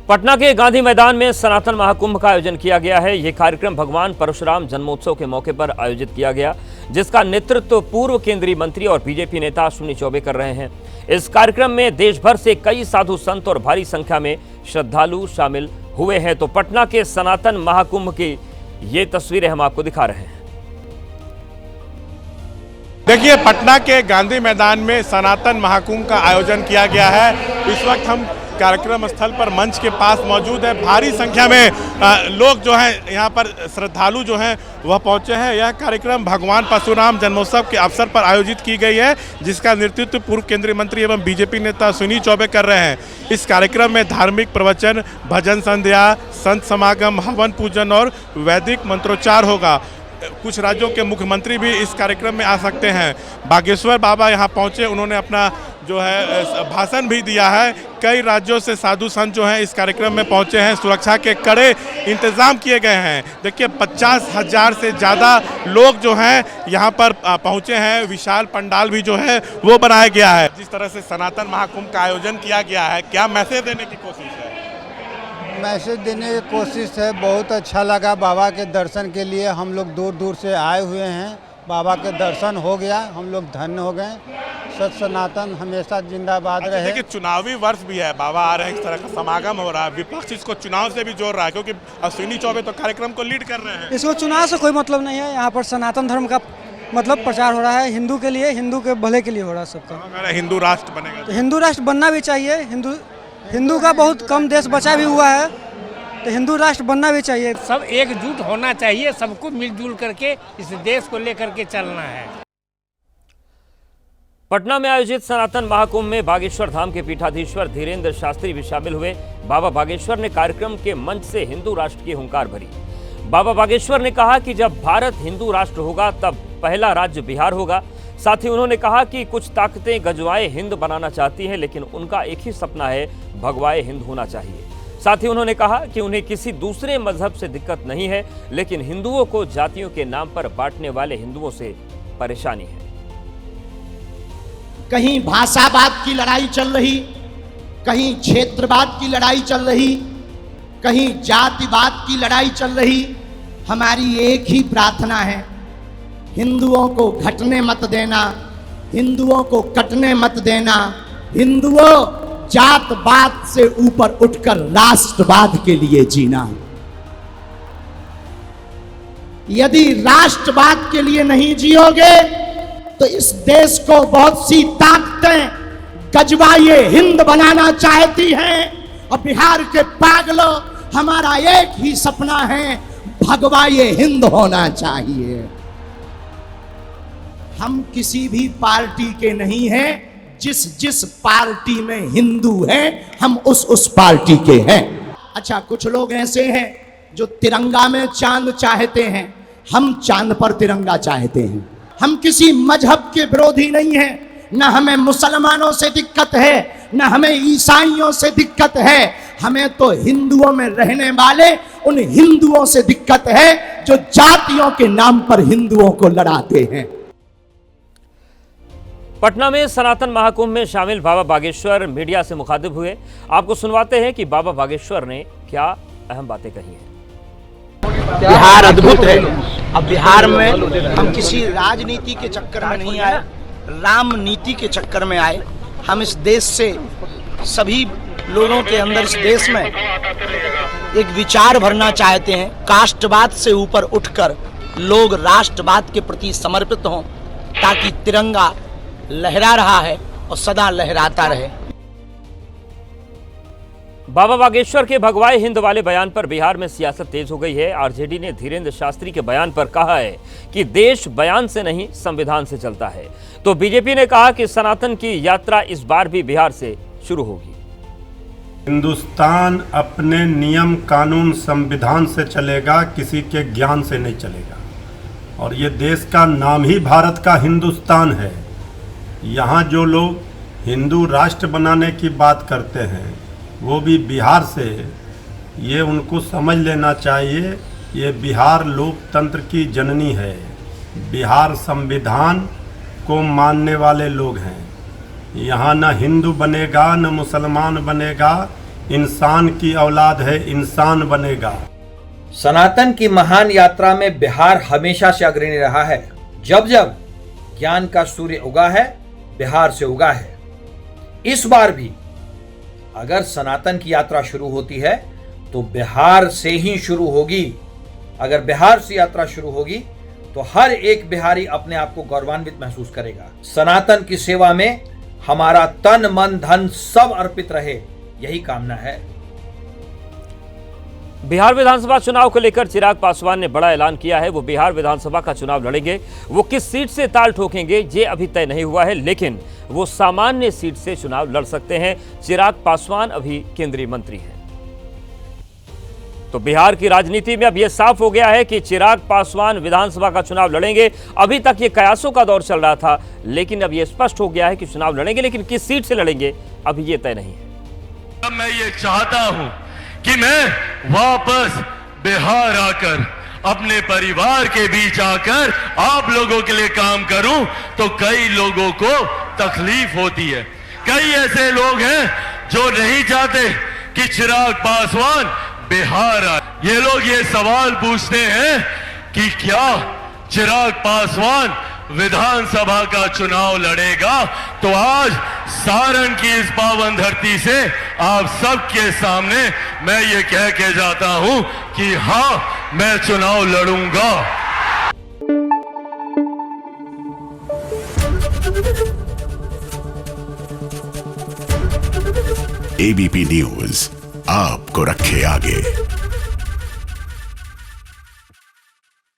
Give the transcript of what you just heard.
पटना के गांधी मैदान में सनातन महाकुंभ का आयोजन किया गया है। यह कार्यक्रम भगवान परशुराम जन्मोत्सव के मौके पर आयोजित किया गया, जिसका नेतृत्व पूर्व केंद्रीय मंत्री और बीजेपी नेता अश्विनी चौबे कर रहे हैं। इस कार्यक्रम में देश भर से कई साधु संत और भारी संख्या में श्रद्धालु शामिल हुए हैं। तो पटना के सनातन महाकुंभ की ये तस्वीरें हम आपको दिखा रहे हैं। देखिए, पटना के गांधी मैदान में सनातन महाकुंभ का आयोजन किया गया है। इस वक्त हम कार्यक्रम स्थल पर मंच के पास मौजूद है। भारी संख्या में लोग जो हैं यहाँ पर श्रद्धालु जो हैं वह पहुँचे हैं। यह कार्यक्रम भगवान परशुराम जन्मोत्सव के अवसर पर आयोजित की गई है, जिसका नेतृत्व पूर्व केंद्रीय मंत्री एवं बीजेपी नेता अश्विनी चौबे कर रहे हैं। इस कार्यक्रम में धार्मिक प्रवचन, भजन संध्या, संत समागम, हवन पूजन और वैदिक मंत्रोच्चार होगा। कुछ राज्यों के मुख्यमंत्री भी इस कार्यक्रम में आ सकते हैं। बागेश्वर बाबा यहाँ पहुँचे, उन्होंने अपना जो है भाषण भी दिया है। कई राज्यों से साधु संत जो हैं इस कार्यक्रम में पहुँचे हैं। सुरक्षा के कड़े इंतजाम किए गए हैं। देखिए, 50,000 से ज़्यादा लोग जो हैं यहाँ पर पहुँचे हैं। विशाल पंडाल भी जो है वो बनाया गया है। जिस तरह से सनातन महाकुंभ का आयोजन किया गया है, क्या मैसेज देने की कोशिश है? मैसेज देने की कोशिश है। बहुत अच्छा लगा। बाबा के दर्शन के लिए हम लोग दूर दूर से आए हुए हैं। बाबा के दर्शन हो गया, हम लोग धन्य हो गए। सत सनातन हमेशा जिंदाबाद रहे। देखिए, चुनावी वर्ष भी है, बाबा आ रहे हैं, इस तरह का समागम हो रहा है। विपक्ष इसको चुनाव से भी जोड़ रहा है, क्योंकि अश्विनी चौबे तो कार्यक्रम को लीड कर रहे हैं। इसको चुनाव से कोई मतलब नहीं है। यहाँ पर सनातन धर्म का मतलब प्रचार हो रहा है। हिंदू के लिए, हिंदू के भले के लिए हो रहा है सबका। हिंदू राष्ट्र बनेगा तो हिंदू राष्ट्र बनना भी चाहिए। हिंदू का बहुत कम देश बचा भी हुआ है, तो हिंदू राष्ट्र बनना भी चाहिए। सब एकजुट होना चाहिए, सबको मिलजुल करके इस देश को लेकर के चलना है। पटना में आयोजित सनातन महाकुंभ में बागेश्वर धाम के पीठाधीश्वर धीरेन्द्र शास्त्री भी शामिल हुए। बाबा बागेश्वर ने कार्यक्रम के मंच से हिंदू राष्ट्र की हुंकार भरी। बाबा बागेश्वर ने कहा कि जब भारत हिंदू राष्ट्र होगा तब पहला राज्य बिहार होगा। साथ ही उन्होंने कहा कि कुछ ताकतें गजवाए हिंद बनाना चाहती हैं, लेकिन उनका एक ही सपना है, भगवाए हिंद होना चाहिए। साथ ही उन्होंने कहा कि उन्हें किसी दूसरे मजहब से दिक्कत नहीं है, लेकिन हिंदुओं को जातियों के नाम पर बांटने वाले हिंदुओं से परेशानी है। कहीं भाषावाद की लड़ाई चल रही, कहीं क्षेत्रवाद की लड़ाई चल रही, कहीं जातिवाद की लड़ाई चल रही। हमारी एक ही प्रार्थना है, हिंदुओं को घटने मत देना, हिंदुओं को कटने मत देना। हिंदुओं, जातवाद से ऊपर उठकर राष्ट्रवाद के लिए जीना। यदि राष्ट्रवाद के लिए नहीं जियोगे तो इस देश को बहुत सी ताकतें गजवाए हिंद बनाना चाहती हैं। और बिहार के पागलों, हमारा एक ही सपना है, भगवाए हिंद होना चाहिए। हम किसी भी पार्टी के नहीं हैं। जिस पार्टी में हिंदू हैं, हम उस पार्टी के हैं। अच्छा, कुछ लोग ऐसे हैं जो तिरंगा में चांद चाहते हैं। हम चांद पर तिरंगा चाहते हैं। हम किसी मजहब के विरोधी नहीं हैं। न हमें मुसलमानों से दिक्कत है, न हमें ईसाइयों से दिक्कत है। हमें तो हिंदुओं में रहने वाले उन हिंदुओं से दिक्कत है जो जातियों के नाम पर हिंदुओं को लड़ाते हैं। पटना में सनातन महाकुंभ में शामिल बाबा बागेश्वर मीडिया से मुखातिब हुए। आपको सुनवाते हैं कि बाबा बागेश्वर ने क्या अहम बातें कही हैं। बिहार अद्भुत है। अब बिहार में हम किसी राजनीति के चक्कर में नहीं आए, राम नीति के चक्कर में आए। हम इस देश से, सभी लोगों के अंदर इस देश में एक विचार भरना चाहते हैं। कास्टवाद से ऊपर उठकर लोग राष्ट्रवाद के प्रति समर्पित हों, ताकि तिरंगा लहरा रहा है और सदा लहराता रहे। बाबा बागेश्वर के भगवाए हिंद वाले बयान पर बिहार में सियासत तेज हो गई है। आरजेडी ने धीरेन्द्र शास्त्री के बयान पर कहा है कि देश बयान से नहीं, संविधान से चलता है। तो बीजेपी ने कहा कि सनातन की यात्रा इस बार भी बिहार से शुरू होगी। हिंदुस्तान अपने नियम कानून संविधान से चलेगा, किसी के ज्ञान से नहीं चलेगा। और ये देश का नाम ही भारत का हिंदुस्तान है। यहाँ जो लोग हिंदू राष्ट्र बनाने की बात करते हैं, वो भी बिहार से, ये उनको समझ लेना चाहिए, ये बिहार लोकतंत्र की जननी है। बिहार संविधान को मानने वाले लोग हैं। यहाँ न हिंदू बनेगा न मुसलमान बनेगा, इंसान की औलाद है, इंसान बनेगा। सनातन की महान यात्रा में बिहार हमेशा से अग्रणी रहा है। जब जब ज्ञान का सूर्य उगा है, बिहार से उगा है। इस बार भी अगर सनातन की यात्रा शुरू होती है तो बिहार से ही शुरू होगी। अगर बिहार से यात्रा शुरू होगी तो हर एक बिहारी अपने आप को गौरवान्वित महसूस करेगा। सनातन की सेवा में हमारा तन मन धन सब अर्पित रहे, यही कामना है। बिहार विधानसभा चुनाव को लेकर चिराग पासवान ने बड़ा ऐलान किया है। वो बिहार विधानसभा का चुनाव लड़ेंगे। वो किस सीट से ताल ठोकेंगे ये अभी तय नहीं हुआ है, लेकिन वो सामान्य सीट से चुनाव लड़ सकते हैं। चिराग पासवान अभी केंद्रीय मंत्री हैं। तो बिहार की राजनीति में अब यह साफ हो गया है कि चिराग पासवान विधानसभा का चुनाव लड़ेंगे। अभी तक ये कयासों का दौर चल रहा था, लेकिन अब यह स्पष्ट हो गया है कि चुनाव लड़ेंगे, लेकिन किस सीट से लड़ेंगे अभी ये तय नहीं है। मैं ये चाहता हूं कि मैं वापस बिहार आकर अपने परिवार के बीच आकर आप लोगों के लिए काम करूं, तो कई लोगों को तकलीफ होती है। कई ऐसे लोग हैं जो नहीं चाहते कि चिराग पासवान बिहार आए। ये लोग ये सवाल पूछते हैं कि क्या चिराग पासवान विधानसभा का चुनाव लड़ेगा। तो आज सारण की इस पावन धरती से आप सबके सामने मैं ये कह के जाता हूं कि हां, मैं चुनाव लड़ूंगा। एबीपी न्यूज आपको रखे आगे।